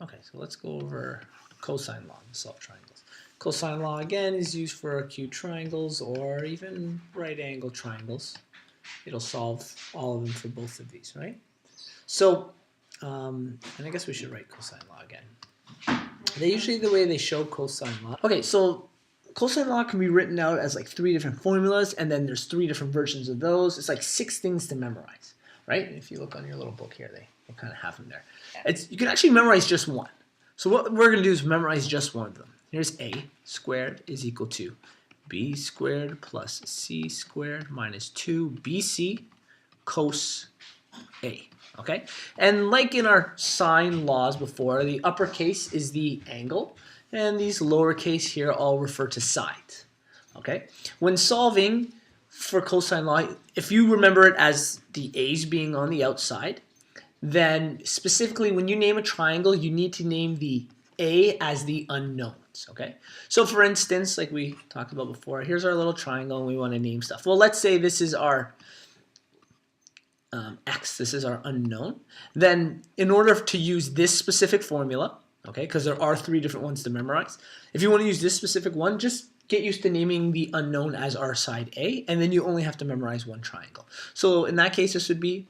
Okay, so let's go over cosine law to solve triangles. Cosine law, again, is used for acute triangles or even right angle triangles. It'll solve all of them for both of these, right? So, and I guess we should write cosine law again. They usually, the way they show cosine law. Okay, so cosine law can be written out as like 3 different formulas, and then there's 3 different versions of those. It's like 6 things to memorize, right? If you look on your little book here, they kind of have them there. You can actually memorize just one. So what we're going to do is memorize just one of them. Here's a squared is equal to b squared plus c squared minus 2bc cos a. Okay? And like in our sine laws before, the uppercase is the angle, and these lowercase here all refer to sides. Okay? When solving for cosine law, if you remember it as the a's being on the outside, then specifically when you name a triangle, you need to name the a as the unknowns, okay? So for instance, like we talked about before, here's our little triangle and we want to name stuff. Well, let's say this is our x, this is our unknown. Then in order to use this specific formula, okay, because there are 3 different ones to memorize, if you want to use this specific one, just get used to naming the unknown as our side A, and then you only have to memorize one triangle. So in that case, this would be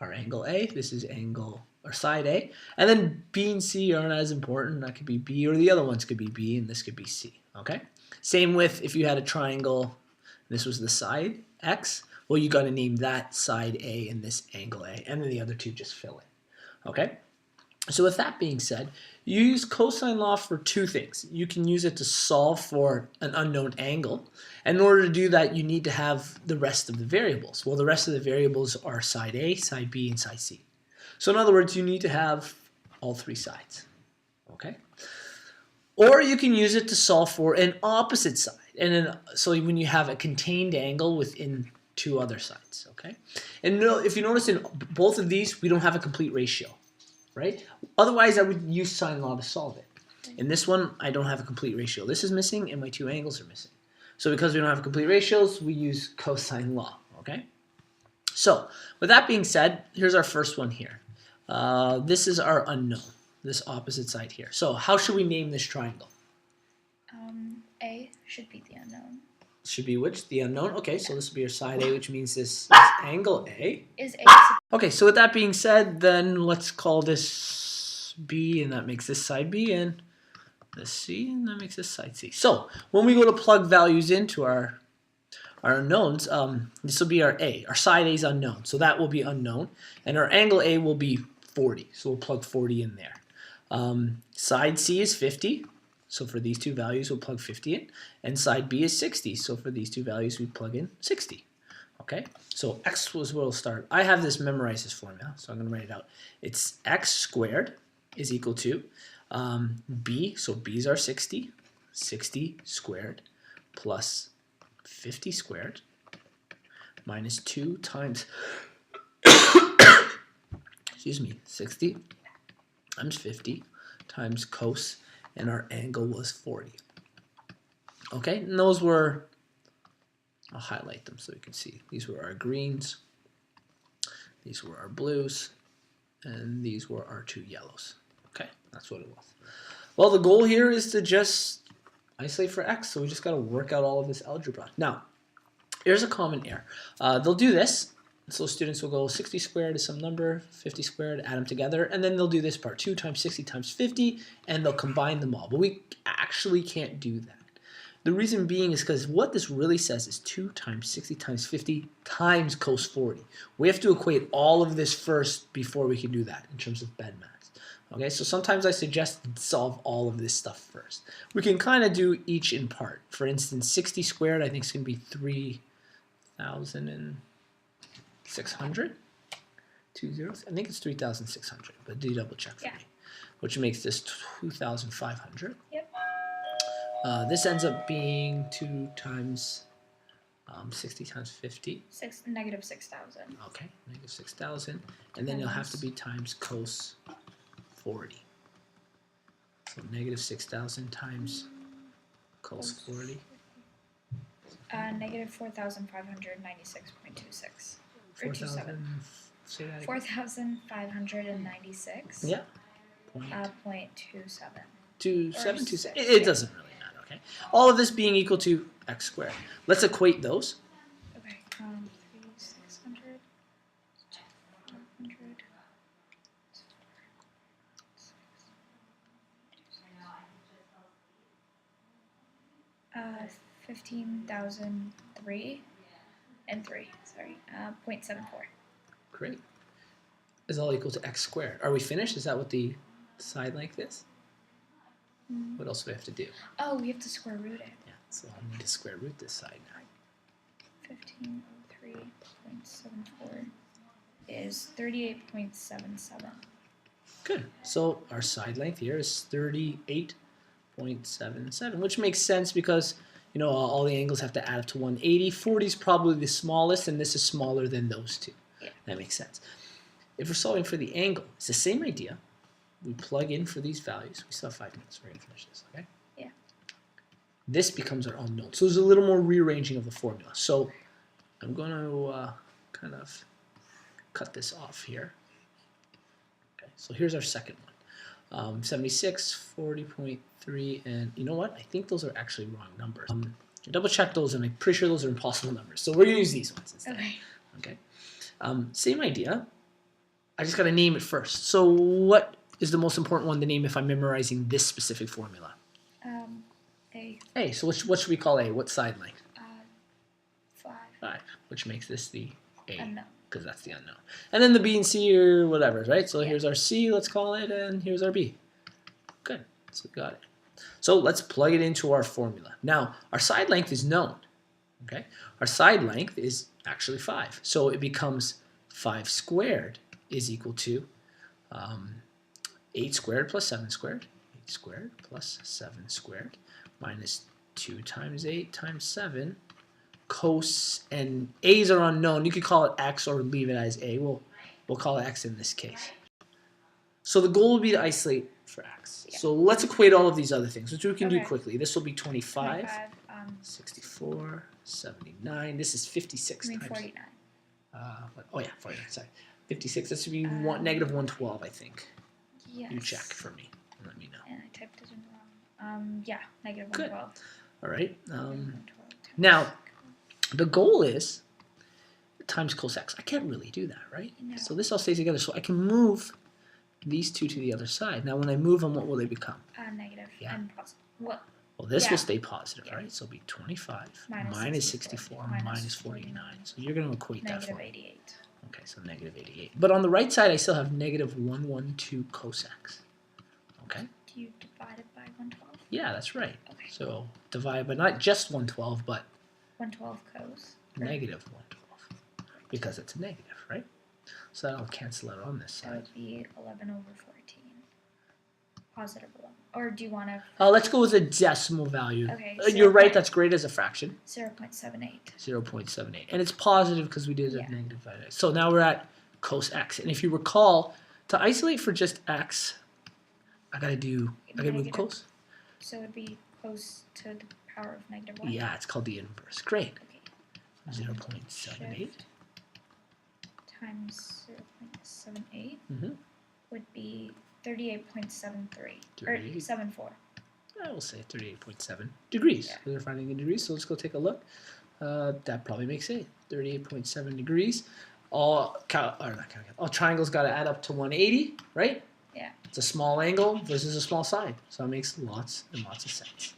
our angle A, this is angle or side A, and then B and C aren't as important. That could be B, or the other ones could be B, and this could be C, okay? Same with if you had a triangle, this was the side X, well, you got to name that side A and this angle A, and then the other 2 just fill in, okay? So with that being said, you use cosine law for 2 things. You can use it to solve for an unknown angle. And in order to do that, you need to have the rest of the variables. Well, the rest of the variables are side A, side B, and side C. So in other words, you need to have all 3 sides, okay? Or you can use it to solve for an opposite side. And so when you have a contained angle within 2 other sides, okay? And if you notice in both of these, we don't have a complete ratio. Right? Otherwise, I would use sine law to solve it. In this one, I don't have a complete ratio. This is missing, and my 2 angles are missing. So because we don't have complete ratios, we use cosine law. Okay? So with that being said, here's our first one here. This is our unknown, this opposite side here. So how should we name this triangle? A should be the unknown. Should be which? The unknown? Okay, so this will be your side A, which means this is angle A. Is A. Okay, so with that being said, then let's call this B, and that makes this side B, and this C, and that makes this side C. So when we go to plug values into our unknowns, this will be our A. Our side A is unknown, so that will be unknown, and our angle A will be 40, so we'll plug 40 in there. Side C is 50. So for these 2 values, we'll plug 50 in. And side B is 60. So for these 2 values, we plug in 60. Okay? So x was where we'll start. I have this memorized, this formula, so I'm going to write it out. It's x squared is equal to b, so b's are 60. 60 squared plus 50 squared minus 2 times, excuse me, 60 times 50 times cos, and our angle was 40. Okay, and those were, I'll highlight them so you can see. These were our greens, these were our blues, and these were our 2 yellows. Okay, that's what it was. Well, the goal here is to just isolate for x, so we just got to work out all of this algebra. Now, here's a common error. They'll do this. So students will go 60 squared is some number, 50 squared, add them together, and then they'll do this part, 2 times 60 times 50, and they'll combine them all. But we actually can't do that. The reason being is because what this really says is 2 times 60 times 50 times cos 40. We have to equate all of this first before we can do that in terms of bed maths. Okay, so sometimes I suggest solve all of this stuff first. We can kind of do each in part. For instance, 60 squared I think is going to be 3,600. 2 zeros. I think it's 3,600, but do double check for me. Which makes this 2,500. Yep. This ends up being 2 times 60 times 50. Negative 6,000. Okay, negative 6,000. And then you'll have to be times cos 40. So negative 6,000 times cos 40. Negative 4,596.26. 4,000. Say that again. 4,596. Yeah. 0.27. 2727. 6, It doesn't really matter, okay? All of this being equal to x squared. Let's equate those. Okay. 600. 500. 15,003 and 3. Sorry. 0.74. Great. Is all equal to x squared. Are we finished? Is that what the side length is? What else do we have to do? Oh, we have to square root it. Yeah, so I'll need to square root this side now. 1503.74 is 38.77. Good. So our side length here is 38.77, which makes sense because all the angles have to add up to 180. 40 is probably the smallest, and this is smaller than those two. Yeah. That makes sense. If we're solving for the angle, it's the same idea. We plug in for these values. We still have 5 minutes. We're going to finish this, okay? Yeah. This becomes our unknown. So there's a little more rearranging of the formula. So I'm going to kind of cut this off here. Okay, so here's our second one. 76, 40.3, and you know what? I think those are actually wrong numbers. Double check those, and I'm pretty sure those are impossible numbers. So we're going to use these ones instead. Okay. Same idea. I just got to name it first. So what is the most important one to name if I'm memorizing this specific formula? A. A. So what should we call A? What side length? 5. 5, which makes this the A. Unknown. Because that's the unknown. And then the B and C or whatever, right? So here's our C, let's call it, and here's our B. Good. So we got it. So let's plug it into our formula. Now, our side length is known. Okay? Our side length is actually 5. So it becomes 5 squared is equal to 8 squared plus 7 squared. 8 squared plus 7 squared minus 2 times 8 times 7. Cos, and A's are unknown. You could call it X or leave it as A. We'll call it X in this case. So the goal would be to isolate for X. Yeah. So let's equate all of these other things, which we can do quickly. This will be 25 64, 79. This is 56 times. 49. Oh yeah, 49. Sorry, 56. This would be negative 112, I think. Yes. You check for me and let me know. And I typed it in wrong. Yeah, negative 112. All right. Now, the goal is times cos x. I can't really do that, right? No. So this all stays together. So I can move these two to the other side. Now, when I move them, what will they become? Negative. Yeah. And positive. Well, this will stay positive, right? So it'll be 25 minus 64 minus 49. So you're going to equate that for me. Negative 88. Okay, so negative 88. But on the right side, I still have negative 112 cos x. Okay? Do you divide it by 112? Yeah, that's right. Okay. So divide, but not just 112, but 112 cos. negative 112. Because it's a negative, right? So that'll cancel out on this That side. would be 11 over 14. Positive 11. Or do you want to... Let's go with a decimal value. Okay. You're right, that's great as a fraction. 0.78. 0.78. And it's positive because we did a negative value. So now we're at cos x. And if you recall, to isolate for just x, I gotta move cos. So it would be cos to the power of negative 1? Yeah, it's called the inverse. Great. Okay. 0.78. Times 0.78 would be 38.73. Or 74. I will say 38.7 degrees. Yeah. We're finding the degrees, so let's go take a look. That probably makes it 38.7 degrees. All triangles got to add up to 180, right? Yeah. It's a small angle versus a small side, so it makes lots and lots of sense.